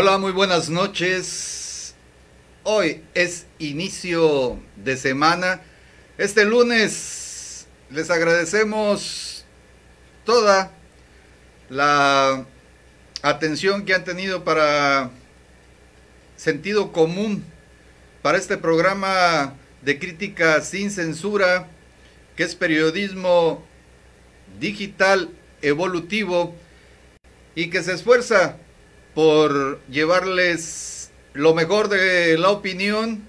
Hola, muy buenas noches. Hoy es inicio de semana. Este lunes les agradecemos toda la atención que han tenido para Sentido Común, para este programa de crítica sin censura, que es periodismo digital evolutivo y que se esfuerza por llevarles lo mejor de la opinión,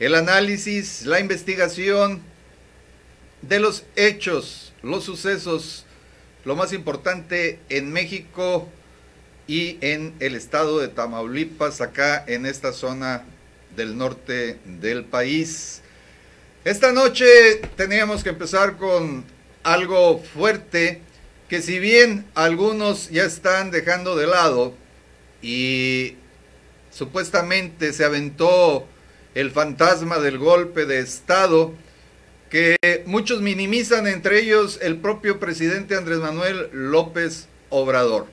el análisis, la investigación de los hechos, los sucesos, lo más importante en México y en el estado de Tamaulipas, acá en esta zona del norte del país. Esta noche teníamos que empezar con algo fuerte, que si bien algunos ya están dejando de lado y supuestamente se aventó el fantasma del golpe de Estado, que muchos minimizan, entre ellos el propio presidente Andrés Manuel López Obrador.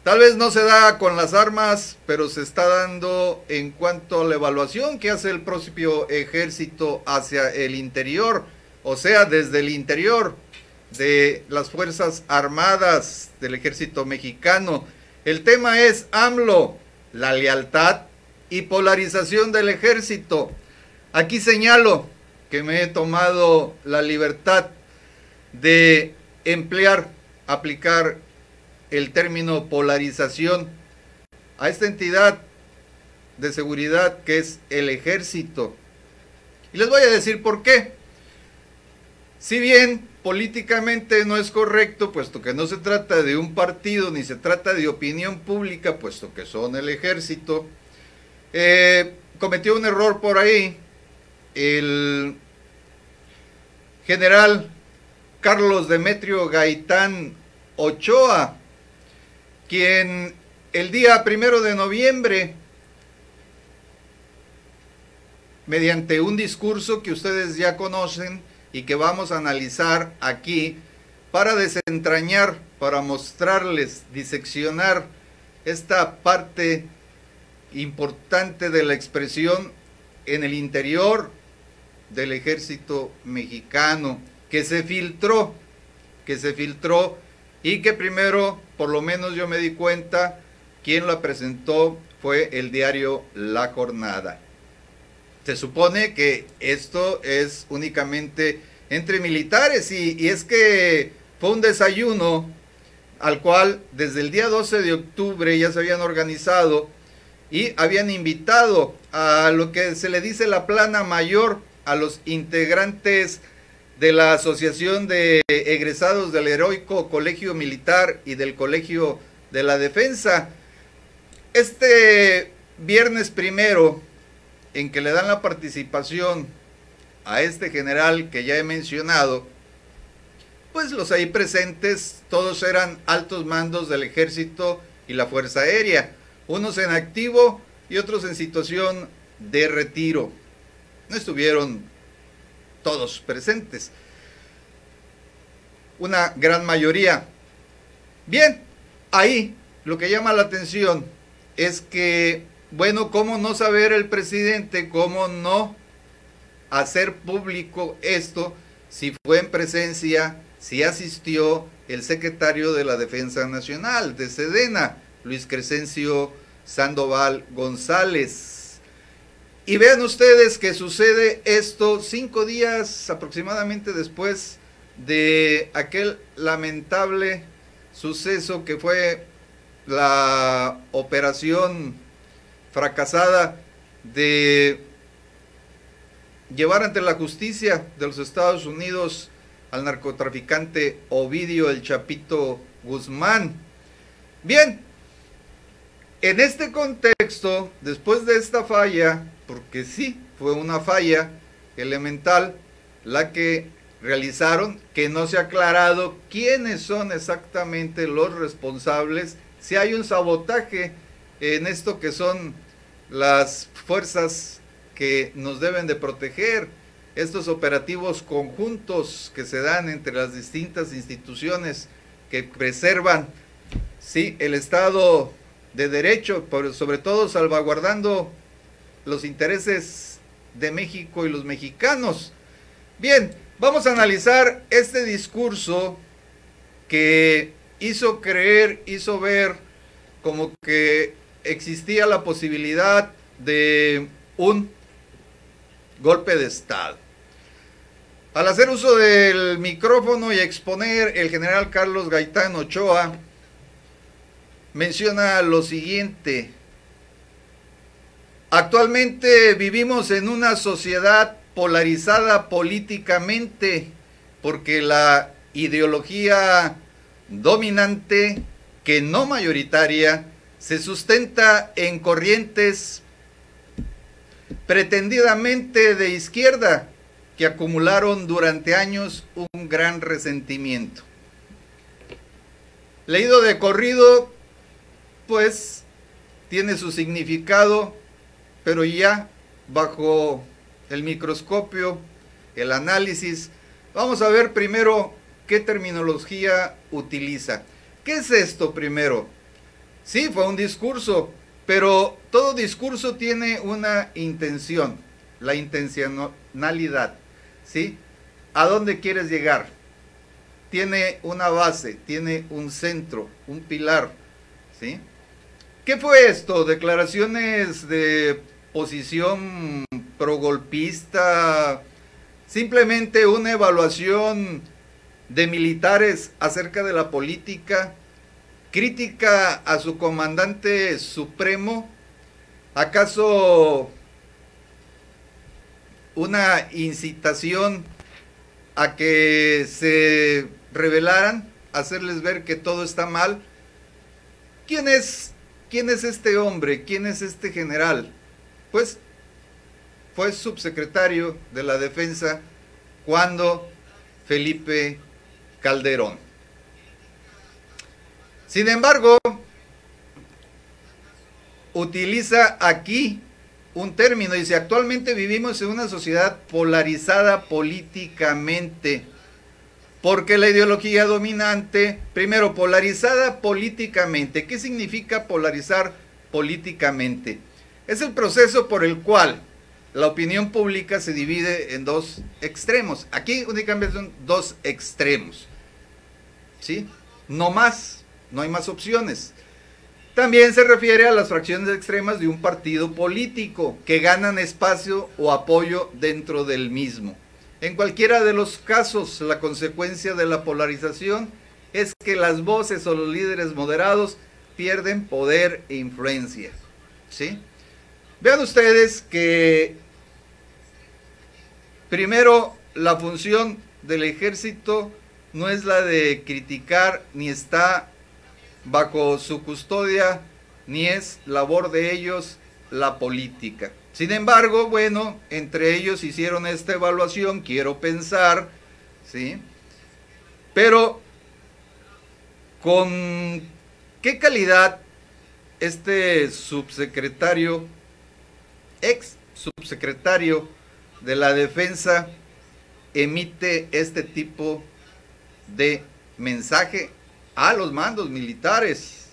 Tal vez no se da con las armas, pero se está dando en cuanto a la evaluación que hace el propio ejército hacia el interior, o sea, desde el interior de las Fuerzas Armadas del Ejército Mexicano. El tema es AMLO, la lealtad y polarización del ejército. Aquí señalo que me he tomado la libertad de aplicar el término polarización a esta entidad de seguridad que es el ejército. Y les voy a decir por qué. Si bien políticamente no es correcto, puesto que no se trata de un partido, ni se trata de opinión pública, puesto que son el ejército, cometió un error por ahí el general Carlos Demetrio Gaitán Ochoa, quien el día 1 de noviembre, mediante un discurso que ustedes ya conocen y que vamos a analizar aquí para desentrañar, para mostrarles, diseccionar esta parte importante de la expresión en el interior del ejército mexicano, que se filtró y que primero, por lo menos yo me di cuenta, quien la presentó fue el diario La Jornada. Se supone que esto es únicamente entre militares y es que fue un desayuno al cual desde el día 12 de octubre ya se habían organizado y habían invitado a lo que se le dice la plana mayor, a los integrantes de la Asociación de Egresados del Heroico Colegio Militar y del Colegio de la Defensa. Este viernes 1, en que le dan la participación a este general que ya he mencionado, pues los ahí presentes todos eran altos mandos del ejército y la Fuerza Aérea, unos en activo y otros en situación de retiro. No estuvieron todos presentes, una gran mayoría. Bien, ahí lo que llama la atención es que, bueno, ¿cómo no saber el presidente, cómo no hacer público esto si fue en presencia, si asistió el secretario de la Defensa Nacional de Sedena, Luis Crescencio Sandoval González? Y vean ustedes que sucede esto 5 días aproximadamente después de aquel lamentable suceso que fue la operación fracasada de llevar ante la justicia de los Estados Unidos al narcotraficante Ovidio El Chapito Guzmán. Bien, en este contexto, después de esta falla, porque sí, fue una falla elemental la que realizaron, que no se ha aclarado quiénes son exactamente los responsables, si hay un sabotaje en esto que son las fuerzas que nos deben de proteger, estos operativos conjuntos que se dan entre las distintas instituciones que preservan, sí, el Estado de derecho, pero sobre todo salvaguardando los intereses de México y los mexicanos. Bien, vamos a analizar este discurso que hizo creer, hizo ver como que existía la posibilidad de un golpe de Estado. Al hacer uso del micrófono y exponer, el general Carlos Gaitán Ochoa menciona lo siguiente: actualmente vivimos en una sociedad polarizada políticamente porque la ideología dominante, que no mayoritaria, se sustenta en corrientes pretendidamente de izquierda que acumularon durante años un gran resentimiento. Leído de corrido, pues tiene su significado, pero ya bajo el microscopio, el análisis, vamos a ver primero qué terminología utiliza. ¿Qué es esto primero? Sí, fue un discurso, pero todo discurso tiene una intención, la intencionalidad, ¿sí? ¿A dónde quieres llegar? Tiene una base, tiene un centro, un pilar, ¿sí? ¿Qué fue esto? ¿Declaraciones de posición progolpista? ¿Simplemente una evaluación de militares acerca de la política? ¿Crítica a su comandante supremo? ¿Acaso una incitación a que se rebelaran, hacerles ver que todo está mal? ¿Quién es este hombre? ¿Quién es este general? Pues fue subsecretario de la Defensa cuando Felipe Calderón. Sin embargo, utiliza aquí un término, dice: actualmente vivimos en una sociedad polarizada políticamente, porque la ideología dominante, primero, polarizada políticamente. ¿Qué significa polarizar políticamente? Es el proceso por el cual la opinión pública se divide en dos extremos. Aquí únicamente son dos extremos, ¿sí? No más, no hay más opciones. También se refiere a las fracciones extremas de un partido político que ganan espacio o apoyo dentro del mismo. En cualquiera de los casos, la consecuencia de la polarización es que las voces o los líderes moderados pierden poder e influencia, ¿sí? Vean ustedes que primero, la función del ejército no es la de criticar, ni está bajo su custodia, ni es labor de ellos la política. Sin embargo, bueno, entre ellos hicieron esta evaluación, quiero pensar, ¿sí? Pero, ¿con qué calidad este subsecretario, ex subsecretario de la Defensa, emite este tipo de mensaje a los mandos militares?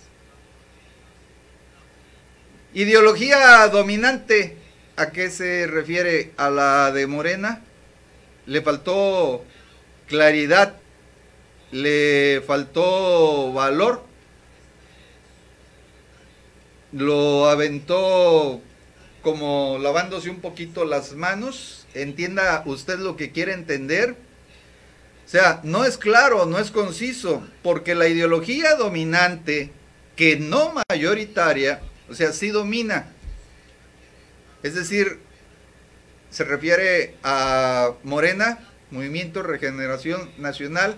Ideología dominante, ¿a qué se refiere? A la de Morena. Le faltó claridad, le faltó valor, lo aventó como lavándose un poquito las manos. Entienda usted lo que quiere entender. O sea, no es claro, no es conciso, porque la ideología dominante, que no mayoritaria, o sea, sí domina. Es decir, se refiere a Morena, Movimiento Regeneración Nacional,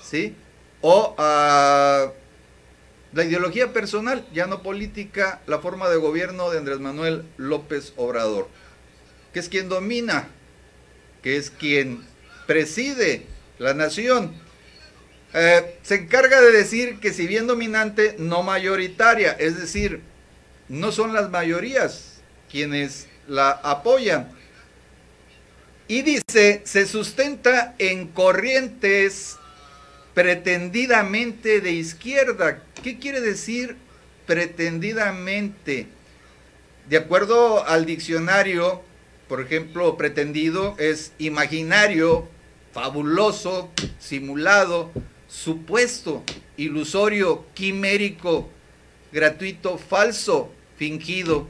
¿sí? O a la ideología personal, ya no política, la forma de gobierno de Andrés Manuel López Obrador, que es quien domina, que es quien preside la nación. Se encarga de decir que si bien dominante, no mayoritaria, es decir, no son las mayorías quienes la apoyan. Y dice, se sustenta en corrientes pretendidamente de izquierda. ¿Qué quiere decir pretendidamente. De acuerdo al diccionario, por ejemplo, pretendido es imaginario, fabuloso, simulado, supuesto, ilusorio, quimérico, gratuito, falso, fingido.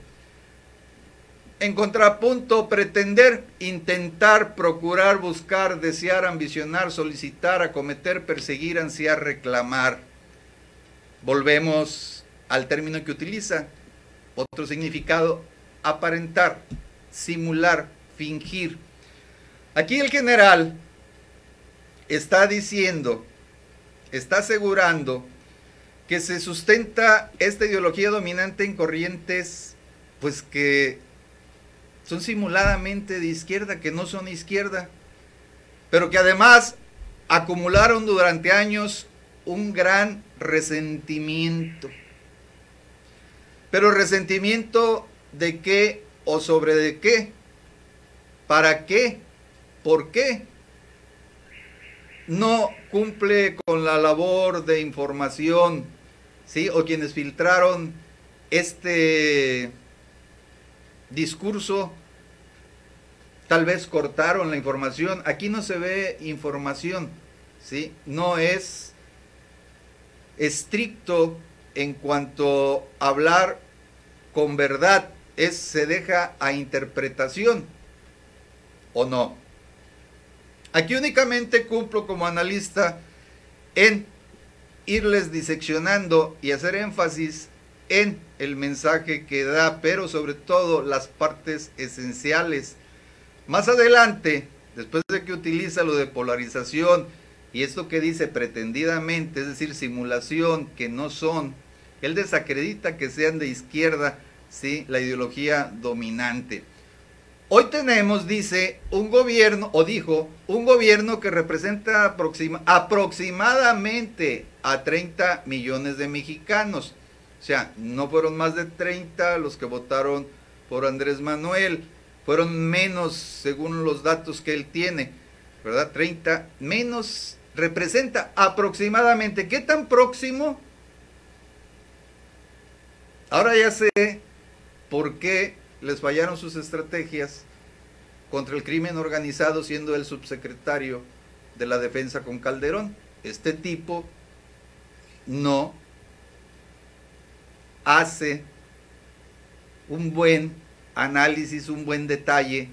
En contrapunto, pretender, intentar, procurar, buscar, desear, ambicionar, solicitar, acometer, perseguir, ansiar, reclamar. Volvemos al término que utiliza. Otro significado, aparentar, simular, fingir. Aquí el general está diciendo, está asegurando que se sustenta esta ideología dominante en corrientes, pues que son simuladamente de izquierda, que no son izquierda, pero que además acumularon durante años un gran resentimiento. Pero resentimiento ¿de qué o sobre de qué? ¿Para qué? ¿Por qué? No cumple con la labor de información, ¿sí? O quienes filtraron este discurso, tal vez cortaron la información. Aquí no se ve información, ¿sí? No es estricto en cuanto a hablar con verdad, se deja a interpretación, ¿o no? Aquí únicamente cumplo como analista en irles diseccionando y hacer énfasis en el mensaje que da, pero sobre todo las partes esenciales. Más adelante, después de que utiliza lo de polarización y esto que dice pretendidamente, es decir, simulación, que no son, él desacredita que sean de izquierda, ¿sí? La ideología dominante. Hoy tenemos, dice, un gobierno, o dijo, un gobierno que representa aproximadamente a 30 millones de mexicanos. O sea, no fueron más de 30 los que votaron por Andrés Manuel, fueron menos según los datos que él tiene, ¿verdad? 30 menos, representa aproximadamente. ¿Qué tan próximo? Ahora ya sé por qué les fallaron sus estrategias contra el crimen organizado siendo el subsecretario de la Defensa con Calderón. Este tipo no hace un buen análisis, un buen detalle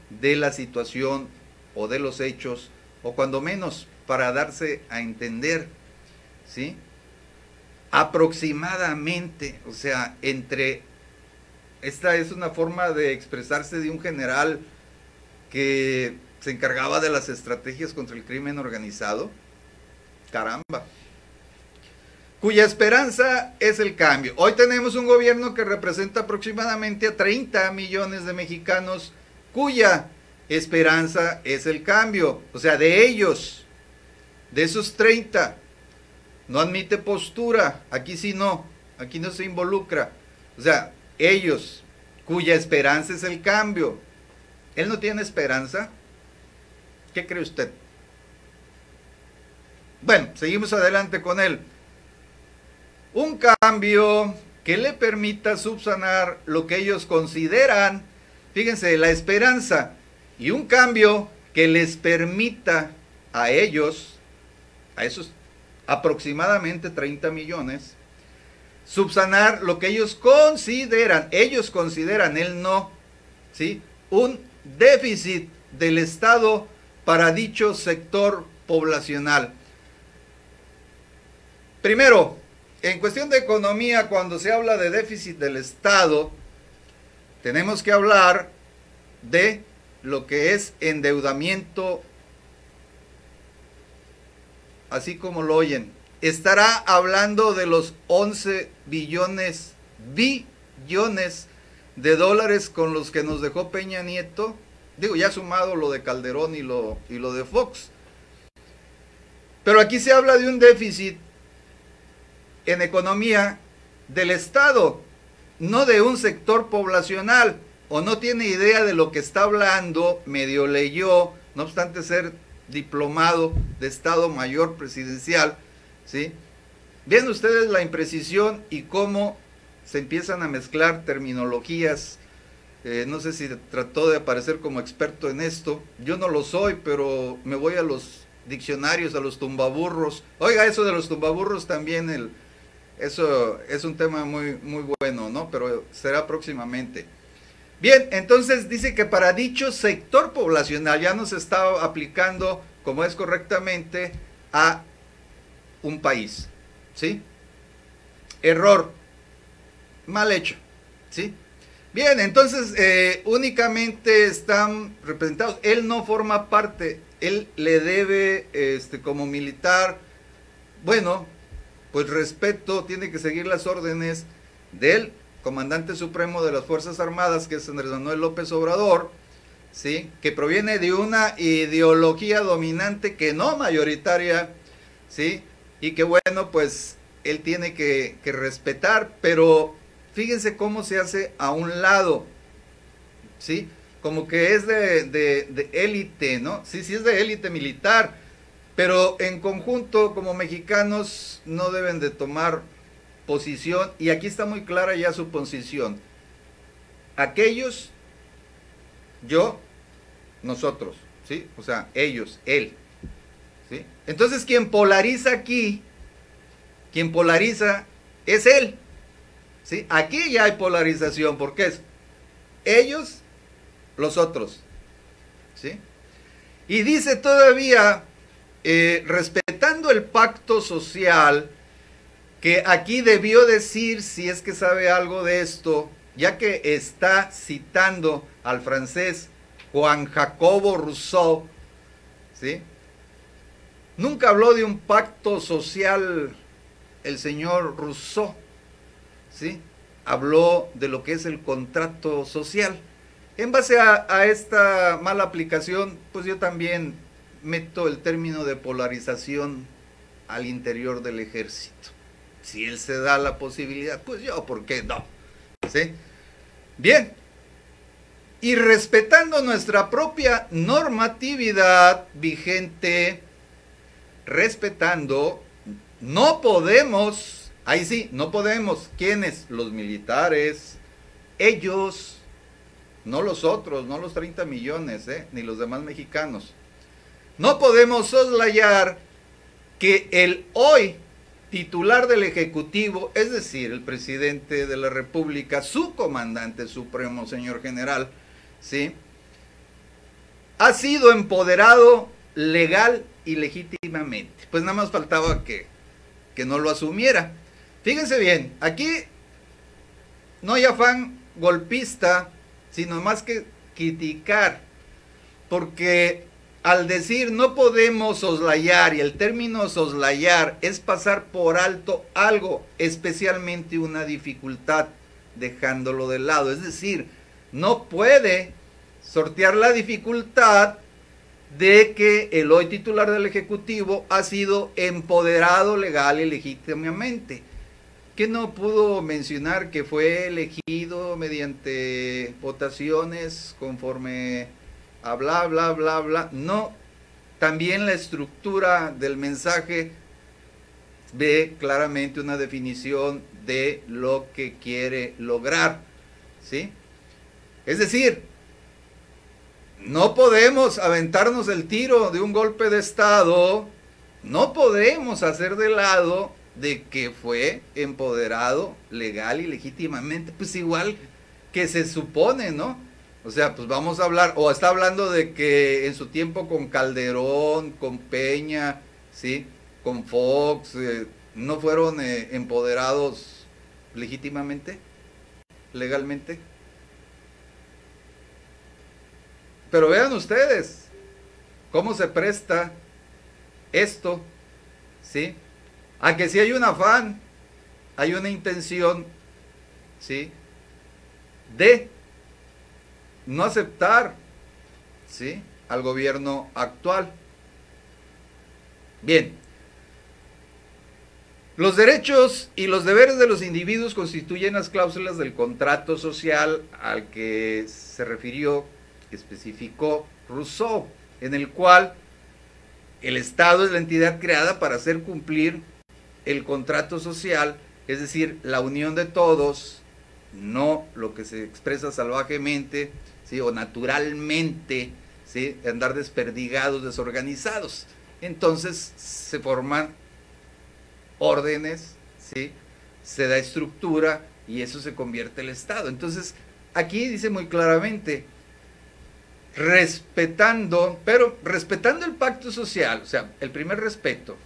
de la situación o de los hechos, o cuando menos para darse a entender, ¿sí? Aproximadamente, o sea, esta es una forma de expresarse de un general que se encargaba de las estrategias contra el crimen organizado. Caramba. Cuya esperanza es el cambio. Hoy tenemos un gobierno que representa aproximadamente a 30 millones de mexicanos, cuya esperanza es el cambio. O sea, de ellos, de esos 30, no admite postura. Aquí sí no, aquí no se involucra. O sea, ellos, cuya esperanza es el cambio. ¿Él no tiene esperanza? ¿Qué cree usted? Bueno, seguimos adelante con él. Un cambio que le permita subsanar lo que ellos consideran, fíjense, la esperanza, y un cambio que les permita a ellos, a esos aproximadamente 30 millones, subsanar lo que ellos consideran, él no, ¿sí? Un déficit del Estado para dicho sector poblacional. Primero, en cuestión de economía, cuando se habla de déficit del Estado, tenemos que hablar de lo que es endeudamiento, así como lo oyen. Estará hablando de los 11 billones de dólares con los que nos dejó Peña Nieto, digo, ya sumado lo de Calderón y lo de Fox. Pero aquí se habla de un déficit en economía del Estado, no de un sector poblacional, o no tiene idea de lo que está hablando, medio leyó, no obstante ser diplomado de Estado Mayor Presidencial, ¿sí? Vean ustedes la imprecisión y cómo se empiezan a mezclar terminologías. No sé si trató de aparecer como experto en esto. Yo no lo soy, pero me voy a los diccionarios, a los tumbaburros. Oiga, eso de los tumbaburros también, eso es un tema muy, muy bueno, ¿no? Pero será próximamente. Bien, entonces dice que para dicho sector poblacional ya no se está aplicando como es correctamente a un país, ¿sí? Error, mal hecho, ¿sí? Bien, entonces únicamente están representados. Él no forma parte, él le debe, como militar, bueno, pues respeto, tiene que seguir las órdenes del comandante supremo de las Fuerzas Armadas, que es Andrés Manuel López Obrador, ¿sí? Que proviene de una ideología dominante que no mayoritaria, ¿sí? Y que bueno, pues él tiene que respetar, pero fíjense cómo se hace a un lado, ¿sí? Como que es de élite, ¿no? Sí, sí es de élite militar, pero en conjunto como mexicanos no deben de tomar posición, y aquí está muy clara ya su posición. Aquellos, yo, nosotros, ¿sí? O sea, ellos, él, ¿sí? Entonces quien polariza aquí, quien polariza es él, ¿sí? Aquí ya hay polarización, porque es ellos, los otros, ¿sí? Y dice todavía, respetando el pacto social, que aquí debió decir, si es que sabe algo de esto, ya que está citando al francés Juan Jacobo Rousseau, ¿sí? Nunca habló de un pacto social el señor Rousseau, ¿sí? Habló de lo que es el contrato social. En base a esta mala aplicación, pues yo también meto el término de polarización al interior del ejército. Si él se da la posibilidad, pues yo, ¿por qué no? ¿Sí? Bien. Y respetando nuestra propia normatividad vigente, respetando, no podemos, ahí sí, no podemos, ¿quiénes? Los militares, ellos, no los otros, no los 30 millones, ni los demás mexicanos. No podemos soslayar que el hoy titular del Ejecutivo, es decir, el presidente de la República, su comandante supremo, señor general, ¿sí?, ha sido empoderado legal y legítimamente. Pues nada más faltaba que no lo asumiera. Fíjense bien, aquí no hay afán golpista, sino más que criticar, porque al decir no podemos soslayar, y el término soslayar es pasar por alto algo, especialmente una dificultad, dejándolo de lado. Es decir, no puede sortear la dificultad de que el hoy titular del Ejecutivo ha sido empoderado legal y legítimamente. ¿Que no pudo mencionar que fue elegido mediante votaciones conforme a bla, bla, bla, bla? No, también la estructura del mensaje ve claramente una definición de lo que quiere lograr, ¿sí? Es decir, no podemos aventarnos el tiro de un golpe de Estado, no podemos hacer de lado de que fue empoderado legal y legítimamente, pues igual que se supone, ¿no? O sea, pues vamos a hablar, o está hablando de que en su tiempo con Calderón, con Peña, ¿sí?, con Fox, no fueron empoderados legítimamente, legalmente. Pero vean ustedes cómo se presta esto, ¿sí?, a que si hay un afán, hay una intención, ¿sí?, de no aceptar, ¿sí?, al gobierno actual. Bien, los derechos y los deberes de los individuos constituyen las cláusulas del contrato social al que se refirió, especificó Rousseau, en el cual el Estado es la entidad creada para hacer cumplir el contrato social es decir, la unión de todos, no lo que se expresa salvajemente, ¿sí? O naturalmente, ¿sí? Andar desperdigados, desorganizados. Entonces se forman órdenes, ¿sí? Se da estructura y eso se convierte en el Estado. Entonces aquí dice muy claramente, respetando el pacto social, o sea, el primer respeto,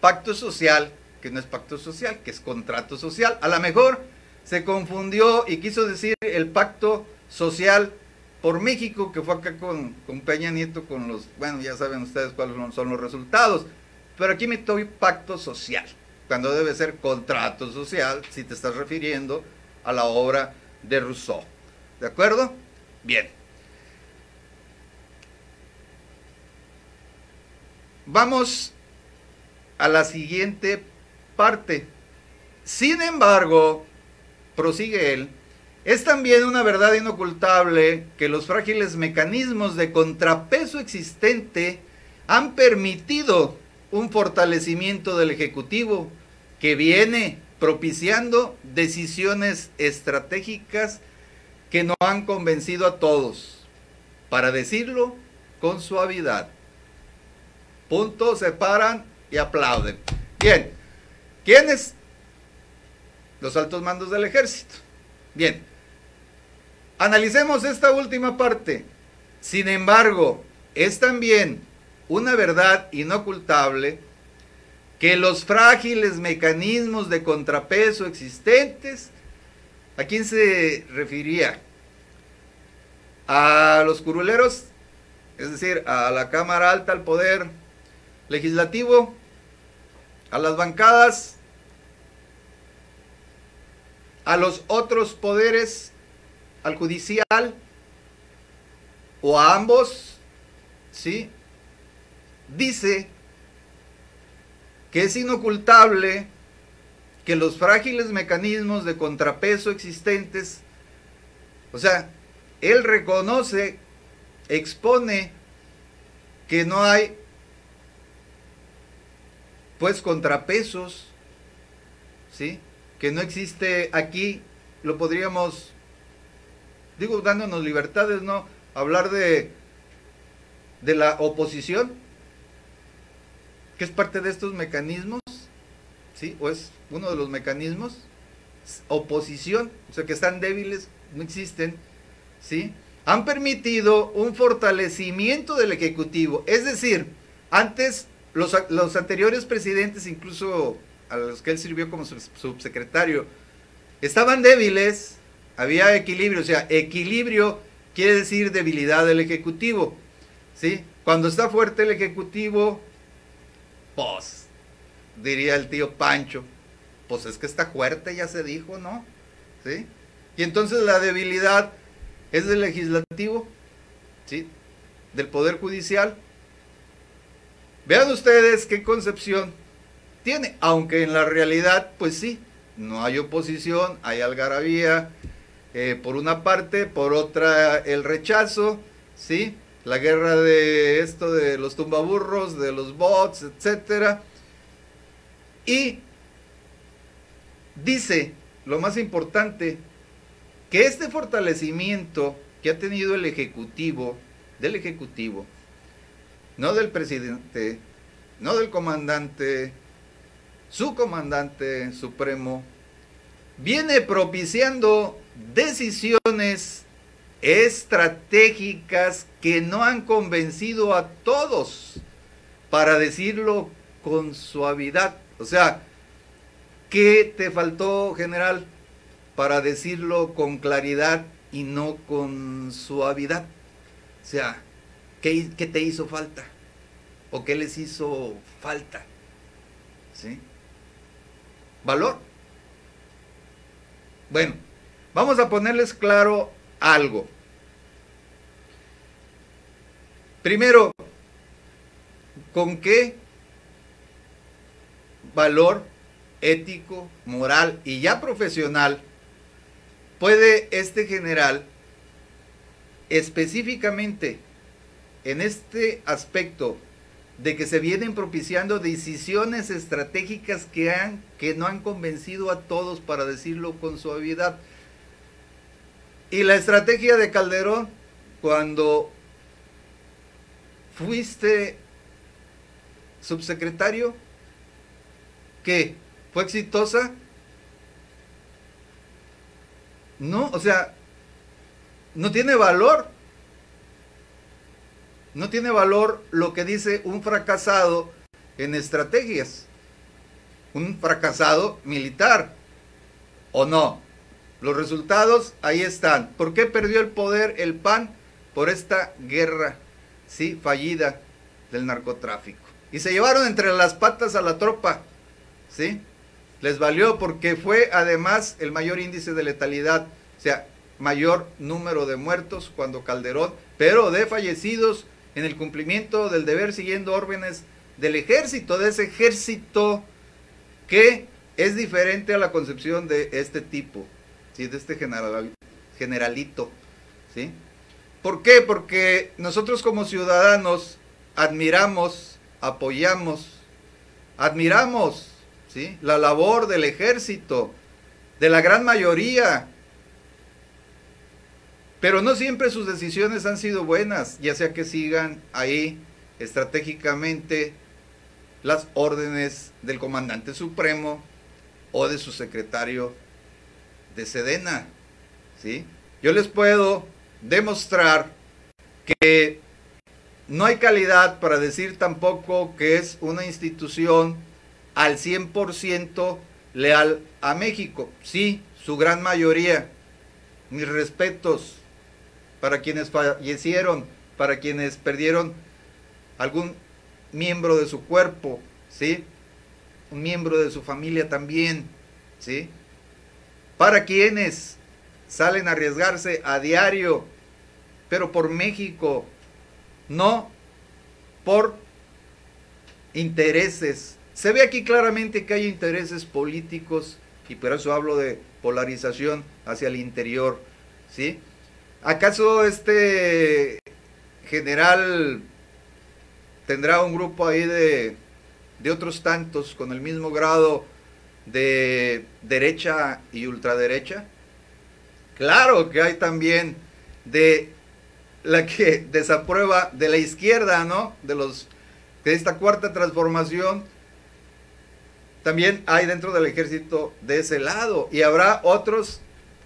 pacto social, que no es pacto social, que es contrato social. A lo mejor se confundió y quiso decir el pacto social por México, que fue acá con Peña Nieto, con los, bueno, ya saben ustedes cuáles son los resultados, pero aquí me doy pacto social, cuando debe ser contrato social, si te estás refiriendo a la obra de Rousseau. ¿De acuerdo? Bien. Vamos a la siguiente parte. Sin embargo, prosigue él, es también una verdad inocultable que los frágiles mecanismos de contrapeso existente han permitido un fortalecimiento del Ejecutivo que viene propiciando decisiones estratégicas que no han convencido a todos, para decirlo con suavidad. Punto, se paran y aplauden. Bien, ¿quiénes? Los altos mandos del ejército. Bien, analicemos esta última parte. Sin embargo, es también una verdad inocultable que los frágiles mecanismos de contrapeso existentes, ¿a quién se refería? A los curuleros, es decir, a la Cámara Alta, al Poder Legislativo, a las bancadas, a los otros poderes, al judicial, o a ambos, ¿sí? Dice que es inocultable que los frágiles mecanismos de contrapeso existentes, o sea, él reconoce, expone que no hay pues contrapesos, ¿sí? Que no existe aquí, lo podríamos, digo, dándonos libertades, ¿no? Hablar de la oposición, que es parte de estos mecanismos, ¿sí? O es uno de los mecanismos, oposición, o sea, que están débiles, no existen, ¿sí? Han permitido un fortalecimiento del Ejecutivo, es decir, antes los anteriores presidentes, incluso a los que él sirvió como subsecretario, estaban débiles, había equilibrio, o sea, equilibrio quiere decir debilidad del Ejecutivo, ¿sí? Cuando está fuerte el Ejecutivo, pues, diría el tío Pancho, pues es que está fuerte, ya se dijo, ¿no? ¿Sí? Y entonces la debilidad es del Legislativo, ¿sí? Del Poder Judicial. Vean ustedes qué concepción tiene, aunque en la realidad, pues sí, no hay oposición, hay algarabía, por una parte, por otra el rechazo, ¿sí? La guerra de esto de los tumbaburros, de los bots, etcétera. Y dice, lo más importante, que este fortalecimiento que ha tenido el Ejecutivo, del Ejecutivo, no del presidente, no del comandante, su comandante supremo, viene propiciando decisiones estratégicas que no han convencido a todos, para decirlo con suavidad. O sea, ¿qué te faltó, general, para decirlo con claridad y no con suavidad? O sea, ¿qué te hizo falta? ¿O qué les hizo falta? ¿Sí? ¿Valor? Bueno, vamos a ponerles claro algo. Primero, ¿con qué valor ético, moral y ya profesional puede este general específicamente en este aspecto de que se vienen propiciando decisiones estratégicas que no han convencido a todos, para decirlo con suavidad. Y la estrategia de Calderón, cuando fuiste subsecretario, ¿qué? ¿Fue exitosa? No, o sea, no tiene valor. No tiene valor lo que dice un fracasado en estrategias. Un fracasado militar. ¿O no? Los resultados ahí están. ¿Por qué perdió el poder el PAN? Por esta guerra, sí, fallida del narcotráfico. Y se llevaron entre las patas a la tropa, ¿sí? Les valió, porque fue además el mayor índice de letalidad, o sea, mayor número de muertos cuando Calderón, pero de fallecidos en el cumplimiento del deber siguiendo órdenes del ejército, de ese ejército que es diferente a la concepción de este tipo, ¿sí? De este generalito, ¿sí? ¿Por qué? Porque nosotros como ciudadanos admiramos, apoyamos, ¿sí? La labor del ejército, de la gran mayoría, pero no siempre sus decisiones han sido buenas, ya sea que sigan ahí estratégicamente las órdenes del comandante supremo o de su secretario de Sedena, ¿sí? Yo les puedo demostrar que no hay calidad para decir tampoco que es una institución al 100% leal a México. Sí, su gran mayoría. Mis respetos para quienes fallecieron, para quienes perdieron algún miembro de su cuerpo, ¿sí? Un miembro de su familia también, ¿sí? Para quienes salen a arriesgarse a diario, pero por México, no por intereses. Se ve aquí claramente que hay intereses políticos, y por eso hablo de polarización hacia el interior, ¿sí? ¿Acaso este general tendrá un grupo ahí de otros tantos con el mismo grado de derecha y ultraderecha? Claro que hay también de la que desaprueba de la izquierda, ¿no? De esta cuarta transformación. También hay dentro del ejército de ese lado, y habrá otros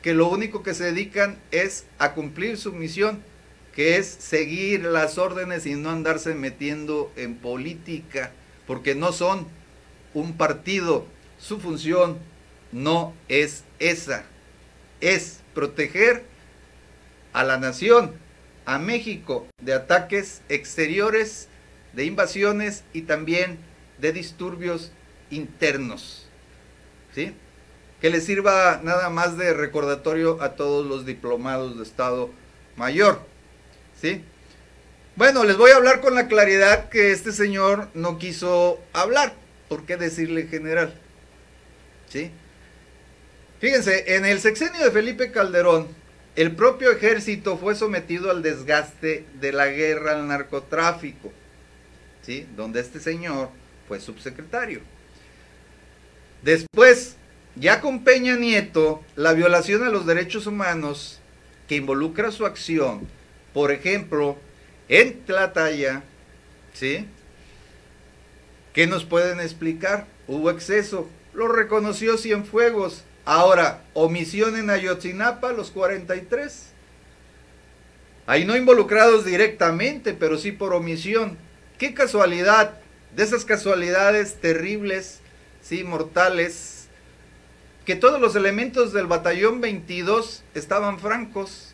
que lo único que se dedican es a cumplir su misión, que es seguir las órdenes y no andarse metiendo en política, porque no son un partido. Su función no es esa, es proteger a la nación, a México, de ataques exteriores, de invasiones y también de disturbios internos, ¿sí? Que les sirva nada más de recordatorio a todos los diplomados de Estado Mayor, ¿sí? Bueno, les voy a hablar con la claridad que este señor no quiso hablar. ¿Por qué decirle general? ¿Sí? Fíjense, en el sexenio de Felipe Calderón, el propio ejército fue sometido al desgaste de la guerra al narcotráfico, ¿sí? Donde este señor fue subsecretario. Después, ya con Peña Nieto, la violación a los derechos humanos que involucra su acción, por ejemplo, en Tlatlaya, ¿sí? ¿Qué nos pueden explicar? Hubo exceso, lo reconoció Cienfuegos. Ahora, omisión en Ayotzinapa, los 43. Ahí no involucrados directamente, pero sí por omisión. Qué casualidad, de esas casualidades terribles, sí, mortales, que todos los elementos del batallón 22 estaban francos,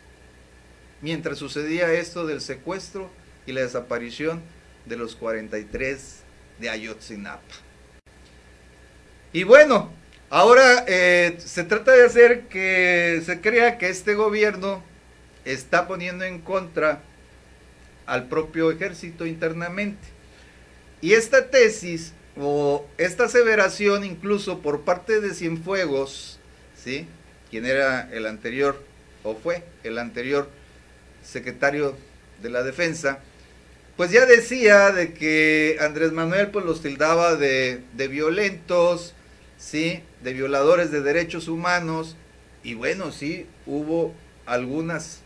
mientras sucedía esto del secuestro y la desaparición de los 43 de Ayotzinapa. Y bueno, ahora se trata de hacer que se crea que este gobierno está poniendo en contra al propio ejército internamente. Y esta tesis o esta aseveración, incluso por parte de Cienfuegos, ¿sí? Quien era el anterior, o fue el anterior secretario de la Defensa, pues ya decía de que Andrés Manuel pues los tildaba de violentos, ¿sí? De violadores de derechos humanos, y bueno, sí, hubo algunas,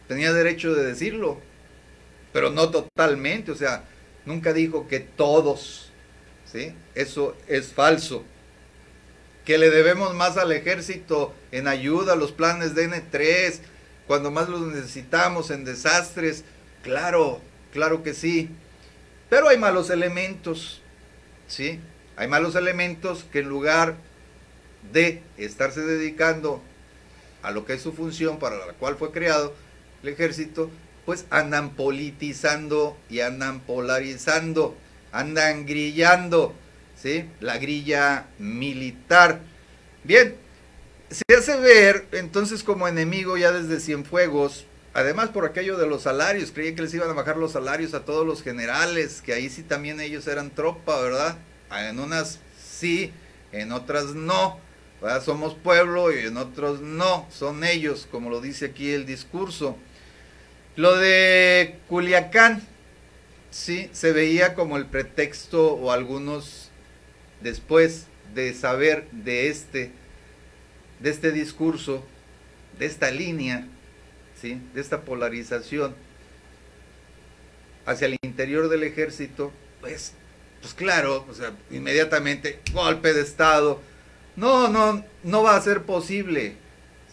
tenía derecho de decirlo, pero no totalmente, o sea, nunca dijo que todos, ¿sí? Eso es falso. Que le debemos más al ejército en ayuda a los planes de N3, cuando más los necesitamos en desastres, claro, claro que sí, pero hay malos elementos, ¿sí? Hay malos elementos que en lugar de estarse dedicando a lo que es su función para la cual fue creado el ejército, pues andan politizando y andan polarizando, andan grillando, ¿sí? La grilla militar. Bien, se hace ver entonces como enemigo ya desde Cienfuegos, además por aquello de los salarios, creía que les iban a bajar los salarios a todos los generales, que ahí sí también ellos eran tropa, ¿verdad? En unas sí, en otras no, ¿verdad? Somos pueblo, y en otros no, son ellos, como lo dice aquí el discurso. Lo de Culiacán, sí, se veía como el pretexto, o algunos después de saber de este discurso, de esta línea, ¿sí? De esta polarización hacia el interior del ejército, pues claro, o sea, inmediatamente golpe de estado. No va a ser posible,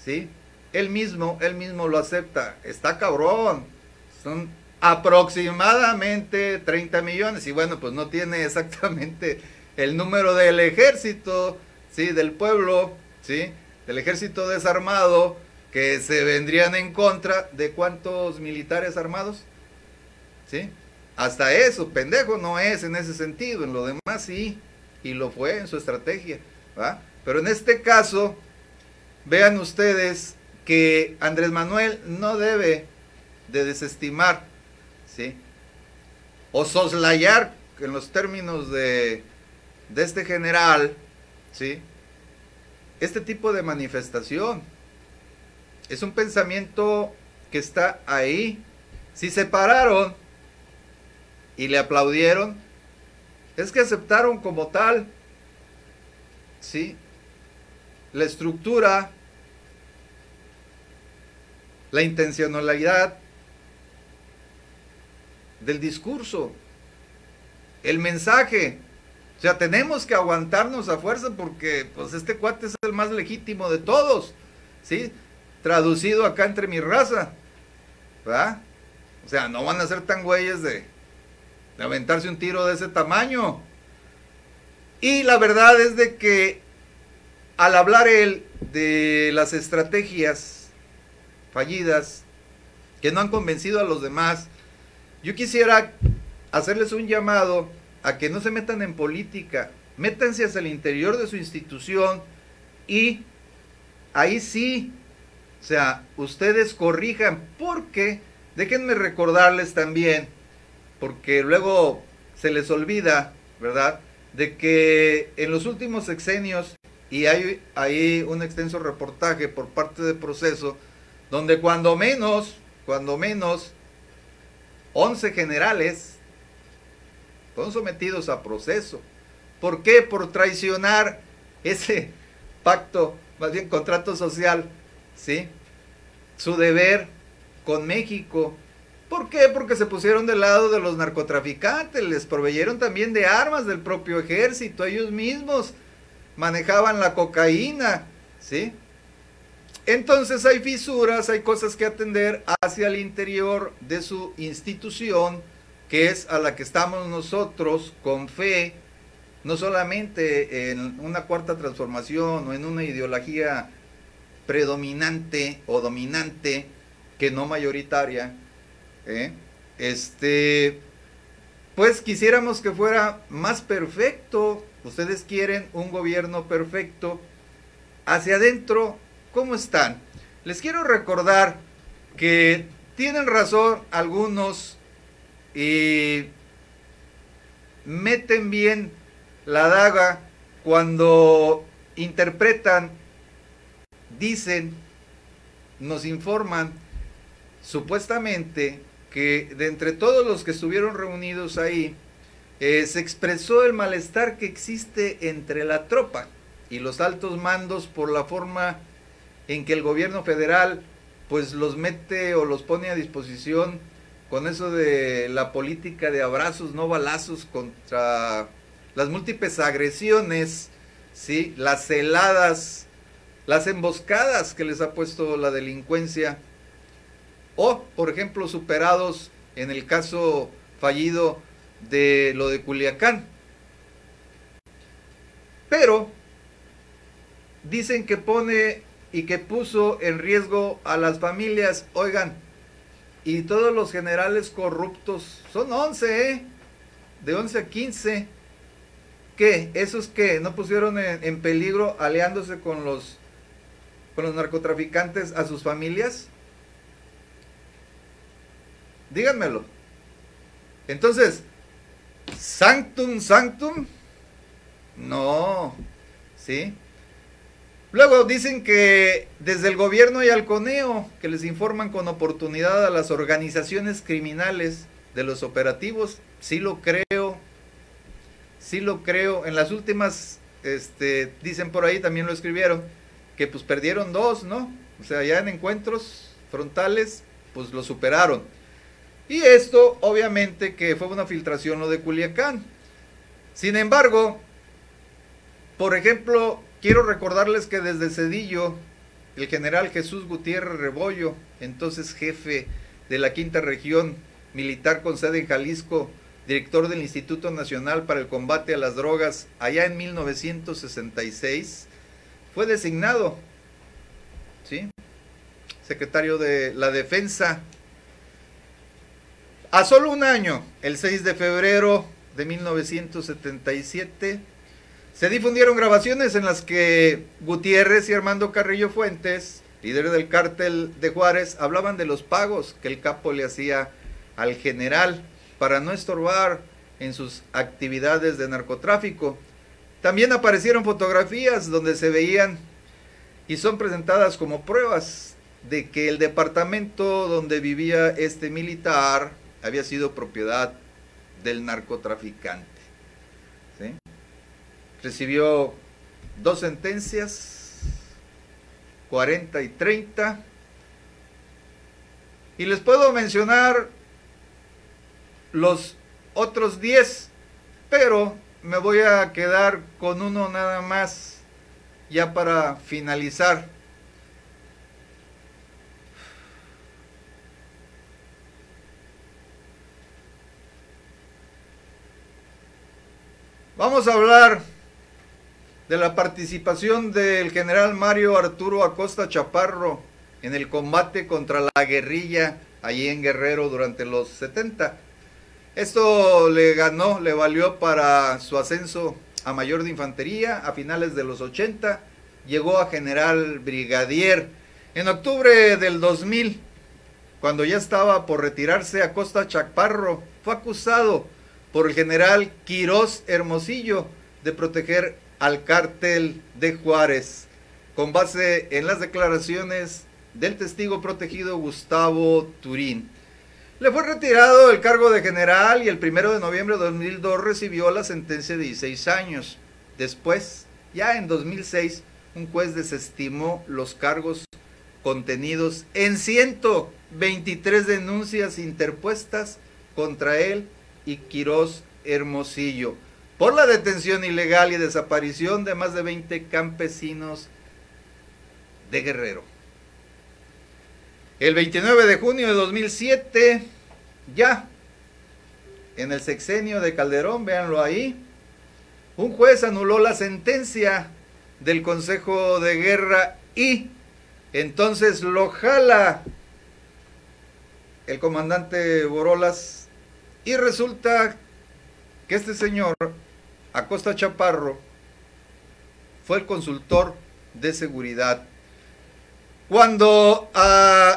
¿sí? Él mismo lo acepta. Está cabrón. Son aproximadamente 30 millones. Y bueno, pues no tiene exactamente el número del ejército, ¿sí? Del pueblo, ¿sí? Del ejército desarmado, que se vendrían en contra de ¿cuántos militares armados? ¿Sí? Hasta eso, pendejo no es en ese sentido. En lo demás sí. Y lo fue en su estrategia, ¿va? Pero en este caso, vean ustedes que Andrés Manuel no debe de desestimar, ¿sí? O soslayar, en los términos de este general, ¿sí? Este tipo de manifestación. Es un pensamiento que está ahí. Si se pararon y le aplaudieron, es que aceptaron como tal, ¿sí? La estructura, la intencionalidad del discurso, el mensaje. O sea, tenemos que aguantarnos a fuerza porque pues este cuate es el más legítimo de todos, ¿sí? Traducido acá entre mi raza, ¿verdad? O sea, no van a ser tan güeyes de aventarse un tiro de ese tamaño. Y la verdad es de que al hablar él de las estrategias fallidas que no han convencido a los demás, yo quisiera hacerles un llamado a que no se metan en política, métanse hacia el interior de su institución y ahí sí, o sea, ustedes corrijan, porque déjenme recordarles también, porque luego se les olvida, ¿verdad?, de que en los últimos sexenios, y hay ahí un extenso reportaje por parte de Proceso, donde cuando menos 11 generales fueron sometidos a proceso. ¿Por qué? Por traicionar ese pacto, más bien contrato social, ¿sí? Su deber con México. ¿Por qué? Porque se pusieron del lado de los narcotraficantes, les proveyeron también de armas del propio ejército, ellos mismos manejaban la cocaína, ¿sí? Entonces hay fisuras, hay cosas que atender hacia el interior de su institución, que es a la que estamos nosotros con fe, no solamente en una cuarta transformación o en una ideología predominante o dominante, que no mayoritaria, pues quisiéramos que fuera más perfecto. Ustedes quieren un gobierno perfecto. Hacia adentro, ¿cómo están? Les quiero recordar que tienen razón algunos y meten bien la daga cuando interpretan, dicen, nos informan supuestamente que de entre todos los que estuvieron reunidos ahí, se expresó el malestar que existe entre la tropa y los altos mandos por la forma en que el gobierno federal pues los mete o los pone a disposición con eso de la política de abrazos, no balazos, contra las múltiples agresiones, ¿sí? Las celadas, las emboscadas que les ha puesto la delincuencia, o por ejemplo superados en el caso fallido de lo de Culiacán. Pero dicen que pone y que puso en riesgo a las familias. Oigan, y todos los generales corruptos, son 11, de 11 a 15, ¿qué? ¿Esos qué? ¿No pusieron en peligro aliándose con los narcotraficantes a sus familias? Díganmelo. Entonces, ¿sanctum sanctum? No, ¿sí? Luego dicen que desde el gobierno y al CONEO, que les informan con oportunidad a las organizaciones criminales de los operativos. Sí lo creo, sí lo creo. En las últimas, dicen por ahí, también lo escribieron, que pues perdieron 2, ¿no? O sea, ya en encuentros frontales, pues lo superaron. Y esto, obviamente, que fue una filtración lo de Culiacán. Sin embargo, por ejemplo, quiero recordarles que desde Cedillo, el general Jesús Gutiérrez Rebollo, entonces jefe de la Quinta Región Militar con sede en Jalisco, director del Instituto Nacional para el Combate a las Drogas, allá en 1966, fue designado, ¿sí?, secretario de la Defensa. A solo un año, el 6 de febrero de 1977, se difundieron grabaciones en las que Gutiérrez y Armando Carrillo Fuentes, líderes del cártel de Juárez, hablaban de los pagos que el capo le hacía al general para no estorbar en sus actividades de narcotráfico. También aparecieron fotografías donde se veían y son presentadas como pruebas de que el departamento donde vivía este militar había sido propiedad del narcotraficante, ¿sí? Recibió 2 sentencias, 40 y 30. Y les puedo mencionar los otros 10, pero me voy a quedar con uno nada más, ya para finalizar. Vamos a hablar de la participación del general Mario Arturo Acosta Chaparro en el combate contra la guerrilla allí en Guerrero durante los 70. Esto le valió para su ascenso a mayor de infantería a finales de los 80. Llegó a general brigadier. En octubre del 2000, cuando ya estaba por retirarse, Acosta Chaparro fue acusado por el general Quirós Hermosillo de proteger al cártel de Juárez, con base en las declaraciones del testigo protegido Gustavo Turín. Le fue retirado el cargo de general y el 1 de noviembre de 2002 recibió la sentencia de 16 años. Después, ya en 2006, un juez desestimó los cargos contenidos en 123 denuncias interpuestas contra él y Quirós Hermosillo por la detención ilegal y desaparición de más de 20 campesinos de Guerrero. El 29 de junio de 2007, ya en el sexenio de Calderón, véanlo ahí, un juez anuló la sentencia del Consejo de Guerra y entonces lo jala el comandante Borolas, y resulta que este señor Acosta Chaparro fue el consultor de seguridad. Cuando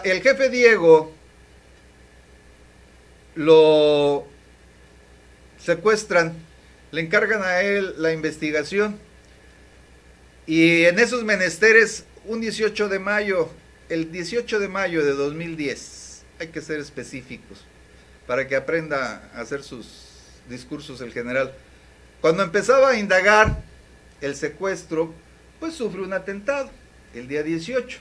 el jefe Diego lo secuestran, le encargan a él la investigación, y en esos menesteres, un 18 de mayo, el 18 de mayo de 2010, hay que ser específicos, para que aprenda a hacer sus discursos el general. Cuando empezaba a indagar el secuestro, pues sufre un atentado el día 18.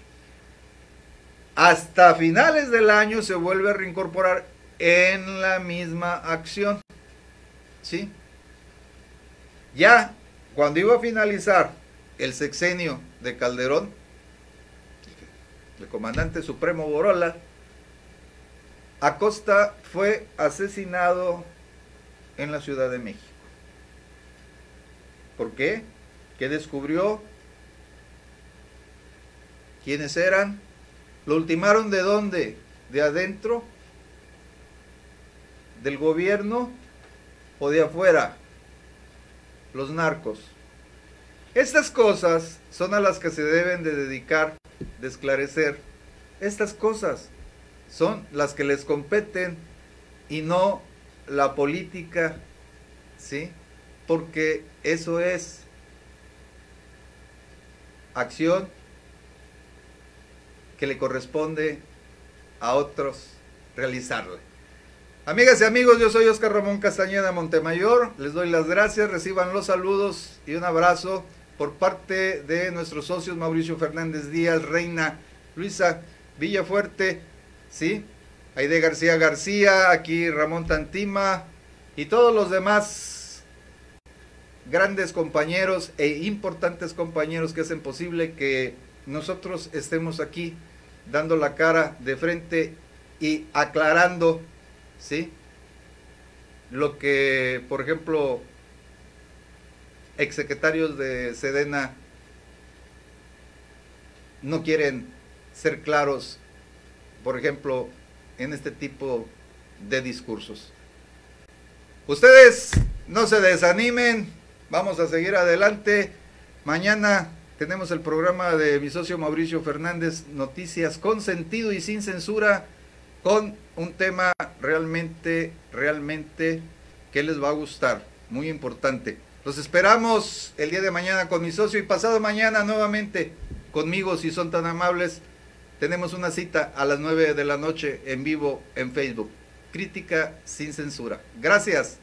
Hasta finales del año se vuelve a reincorporar en la misma acción. ¿Sí? Ya cuando iba a finalizar el sexenio de Calderón, el comandante supremo Borola, Acosta fue asesinado en la Ciudad de México. ¿Por qué? ¿Qué descubrió? ¿Quiénes eran? ¿Lo ultimaron de dónde? ¿De adentro? ¿Del gobierno? ¿O de afuera? Los narcos. Estas cosas son a las que se deben de dedicar, de esclarecer. Estas cosas son las que les competen y no la política, ¿sí? Porque eso es acción que le corresponde a otros realizarla. Amigas y amigos, yo soy Oscar Ramón Castañeda Montemayor, les doy las gracias, reciban los saludos y un abrazo por parte de nuestros socios Mauricio Fernández Díaz, Reina Luisa Villafuerte, ¿sí? Aide García García, aquí Ramón Tantima y todos los demás grandes compañeros e importantes compañeros que hacen posible que nosotros estemos aquí dando la cara de frente y aclarando, ¿sí?, lo que, por ejemplo, exsecretarios de Sedena no quieren ser claros, por ejemplo, en este tipo de discursos. Ustedes no se desanimen, vamos a seguir adelante. Mañana tenemos el programa de mi socio Mauricio Fernández, Noticias con sentido y sin censura, con un tema realmente que les va a gustar, muy importante. Los esperamos el día de mañana con mi socio y pasado mañana nuevamente conmigo, si son tan amables. Tenemos una cita a las 9 de la noche en vivo en Facebook. Crítica sin censura. Gracias.